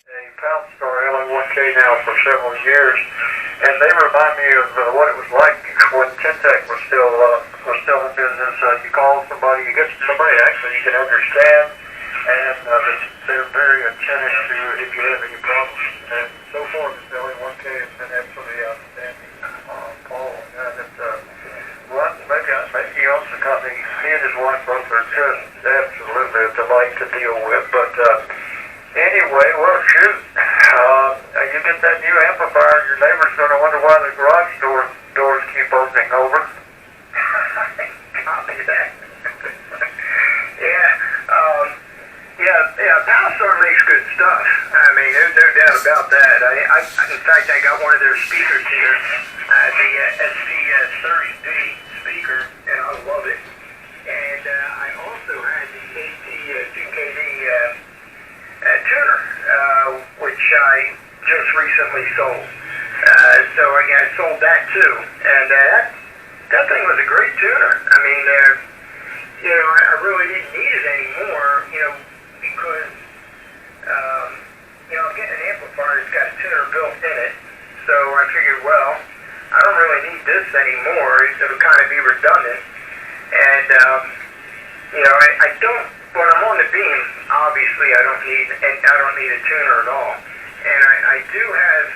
a pound store LA1K now for several years, and they remind me of what it was like when Tintec was still in business. You call somebody, you get somebody actually you can understand, and they're very attentive to if you have any problems. And so far, this LA1K has been absolutely outstanding. Paul, maybe he owns the company. He and his wife both are just absolutely a delight to deal with, but. Anyway, well, shoot, you get that new amplifier, your neighbor's going to wonder why the garage doors keep opening over. Copy that. Yeah, Powerstar makes good stuff. I mean, there's no doubt about that. In fact, I got one of their speakers here, the SV30D speaker, and I love it. And I also had the AT2KD tuner, which I just recently sold. So I sold that too, and that thing was a great tuner. I mean, I really didn't need it anymore, because I'm getting an amplifier that's got a tuner built in it. So I figured, well, I don't really need this anymore. It'll kind of be redundant, and I don't. When I'm on the beam, obviously I don't need a tuner at all. And I do have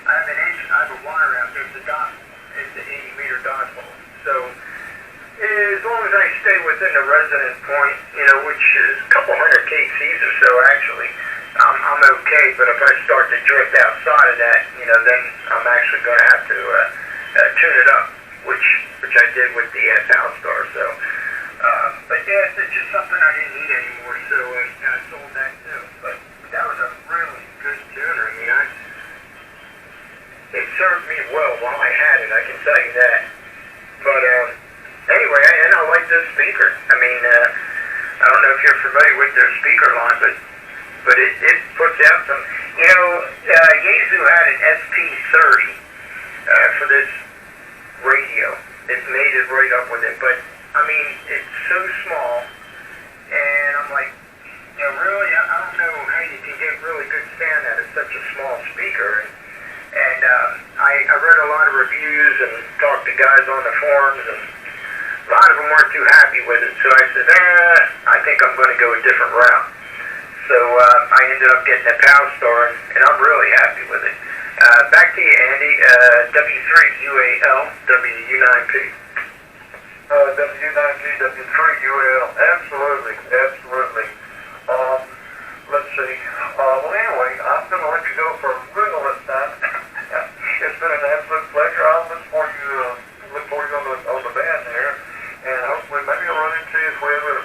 I have a wire out there. It's an 80 meter dodgeball. So as long as I stay within the resonance point, which is a couple hundred kcs or so actually, I'm okay. But if I start to drift outside of that, then I'm actually going to have to tune it up, which I did with the Powerstar. So. But yeah, it's just something I didn't need anymore, so I sold that too. But that was a really good tuner. I mean, it served me well while I had it, I can tell you that. But anyway, and I like this speaker. I mean, I don't know if you're familiar with their speaker line, but it puts out some. Yaesu had an SP30 for this radio. It's made it right up with it, but. I mean, it's so small, and I'm like, really, I don't know how you can get really good sound out of such a small speaker. And I read a lot of reviews and talked to guys on the forums, and a lot of them weren't too happy with it. So I said, I think I'm going to go a different route. So I ended up getting a Powerstar, and I'm really happy with it. Back to you, Andy. W3UAL, WU9P. W9G, W3UL, absolutely. Let's see. Well, anyway, I'm going to let you go for Google this time. It's been an absolute pleasure. I'll look for you on the band there, and hopefully maybe I'll run into you if we ever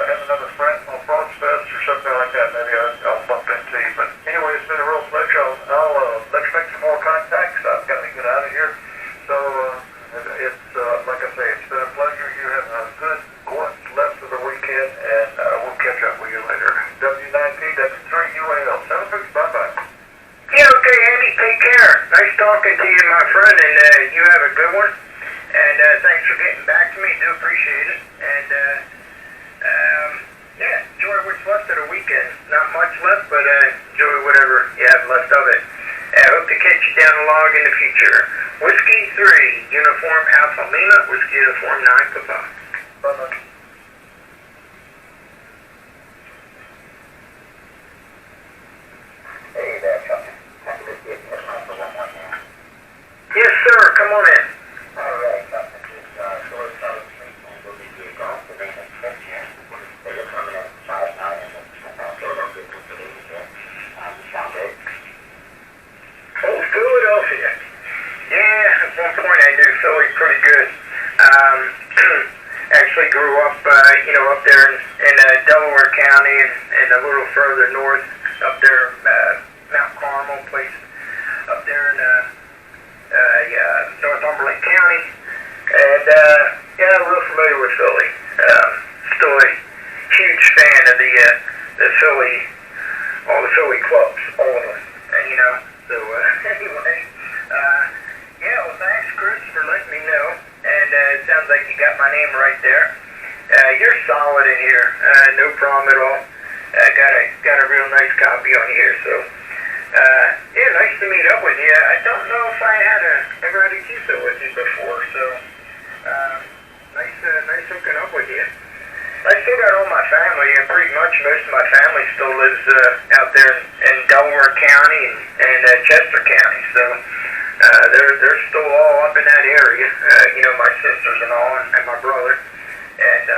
have another friend on Frost Fest or something like that. Maybe I'll bump into you. But anyway, it's been a real pleasure. I'll let's make some more contacts. I've got to get out of here. So it's like I say, it's been a pleasure. You have a good left of the weekend, and we'll catch up with you later. W9P, W3UAL. Bye-bye. Yeah, okay, Andy, take care. Nice talking to you, my friend, and you have a good one. And thanks for getting back to me. Do appreciate it. And enjoy what's left of the weekend. Not much left, but enjoy whatever you have left of it. I hope to catch you down the log in the future. Whiskey 3, Uniform Alpha Lima, Whiskey Uniform 9, Papa. Bye-bye. Hey there, Chuck. Yes, sir. Come on in. All right, Chuck. This is George Sullivan Street, and we'll be your golf for the next 6 years. They're coming at 5-9 and Philadelphia, Pennsylvania. Sound good? Oh, Philadelphia. Yeah, at one point I knew Philly pretty good. Actually grew up, up there in Delaware County and a little further north, up there, Mount Carmel place, up there in Northumberland County. And, I'm real familiar with Philly. Still a huge fan of the Philly, all the Philly clubs, all of them. And, so anyway, well, thanks, Chris, for letting me know. And it sounds like you got my name right there. You're solid in here. No problem at all. I got a got a real nice copy on here. So, yeah, nice to meet up with you. I don't know if I ever had a QSO with you before, so nice hooking up with you. I still got all my family, and pretty much most of my family still lives out there in Delaware County and Chester County. So they're still all up in that area. You know, my sisters and all, and my brother. And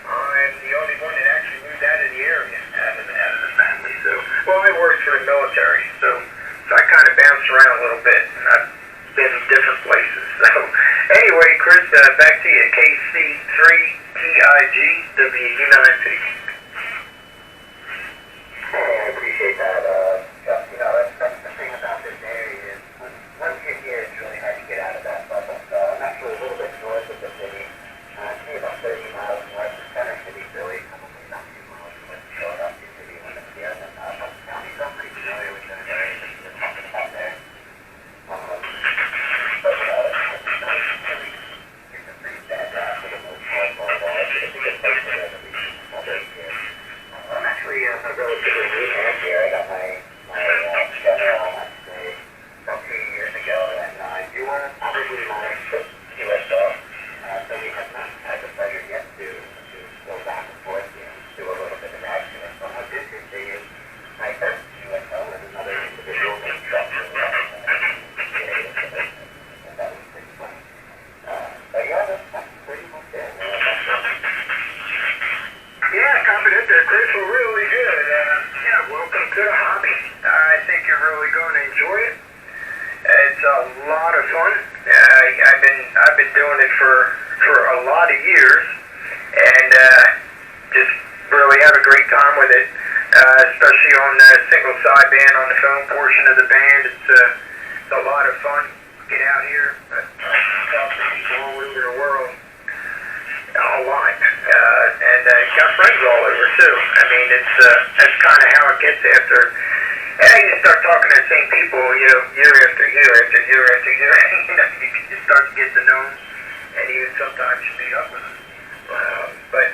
I'm the only one that actually moved out of the area, out of the family. So, well, I worked for the military, so I kind of bounced around a little bit, and I've been in different places. So, anyway, Chris, back to you. KC3TIGWU9P. Hey, I appreciate that. You know, that's the thing about this area is once you're here, it's really hard to get out of that bubble. I'm actually a little bit north of the city. Maybe about 30 miles north of Center City, Philly. Probably not 2 miles north of Philadelphia City limits here. And Bucks County, so I'm pretty familiar with those areas that you're talking about there. But it's a pretty fantastic and small ball. It's a good place to live, at least in small days here. I'm actually a relatively new man here. I got my general, I'd say, about 2 years ago, and you were probably my fifth QSO. So we have not had the pleasure yet to go back and forth and do a little bit of action. So how this is my first QSO and another individual named Ragchew On. And that was pretty fun. But yeah, that's pretty much it. Yeah, confident that this will really good. Yeah, welcome to the hobby. I think you're really going to enjoy it. It's a lot of fun. I've been doing it for a lot of years, and just really have a great time with it. Especially on the single sideband on the phone portion of the band. It's a lot of fun. Get out here, talk to people all over the world. A lot, and got friends all over too. I mean, that's kind of how it gets after. You start talking to the same people, you know, year after year after year after year. You know, you start to get to know them, and even sometimes you meet up with them. But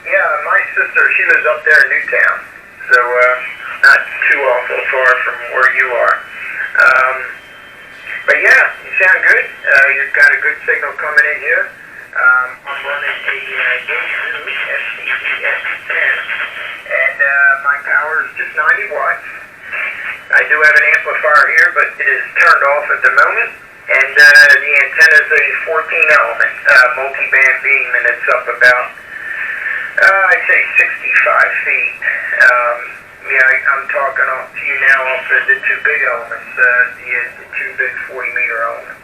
yeah, my sister, she lives up there in Newtown, so not too awful far from where you are. But yeah, you sound good. You've got a good signal coming in here. I'm running a Ragchew FCDS10, and my power is just 90 watts. I do have an amplifier here, but it is turned off at the moment, and the antenna is a 14-element multi-band beam, and it's up about, I'd say 65 feet. Yeah, I'm talking to you now off the two big elements, the two big 40-meter elements.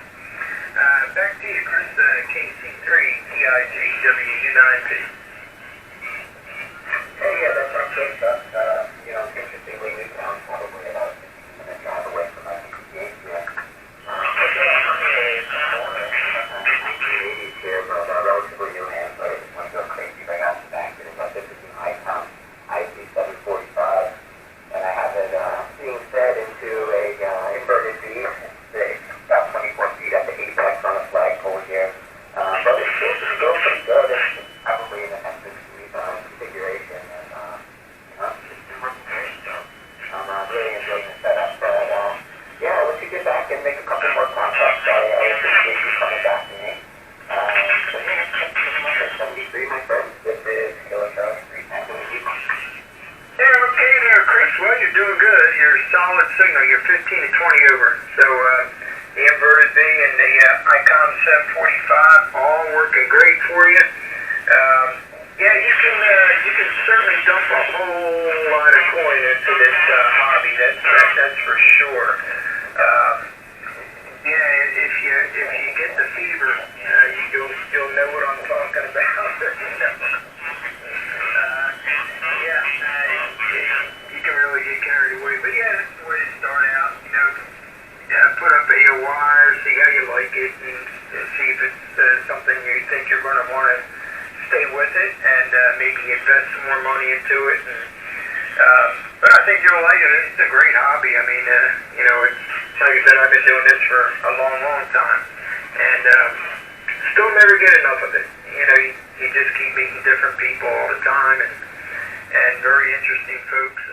Back to you, Chris, KC3TIGWU9P. Hey, yeah, that's our case. You know, interestingly, Newtown probably about a minute drive away from us in PGA here. But yeah, I'm a 1980s here, but relatively new hand, so I just want to go crazy right off the bat. This is an Icon IC745, and I have it being fed into a inverted beam. It's about 24 feet at the apex on a flagpole here. But it's still pretty good. It's probably in an S6 configuration, and you know, it's been working great. So I'm really enjoying the setup. But yeah, I'll let you get back and make a couple more contacts. I appreciate you coming back to me. So yeah, that's pretty much it. 73, my friend. This is Killer Charlie 3. Thank you. Yeah, okay there, Chris. Well, you're doing good. You're solid signal. You're 15 to 20 over. So the inverted V and the Icon 745 all working great for you. Yeah, you can certainly dump a whole lot of coin into this hobby. That's for sure. Yeah, if you get the fever, you'll know what I'm talking about. Yeah, you can really get carried away. But yeah, that's the way to start out. You know, put up a wire, see how you like it, and see if it's something you think you're going to want to stay with it, and maybe invest some more money into it. And, but I think you'll like it. It's a great hobby. I mean, you know, it's like I said, I've been doing this for a long, long time, and still never get enough of it. You know, you just keep meeting different people all the time, and and very interesting folks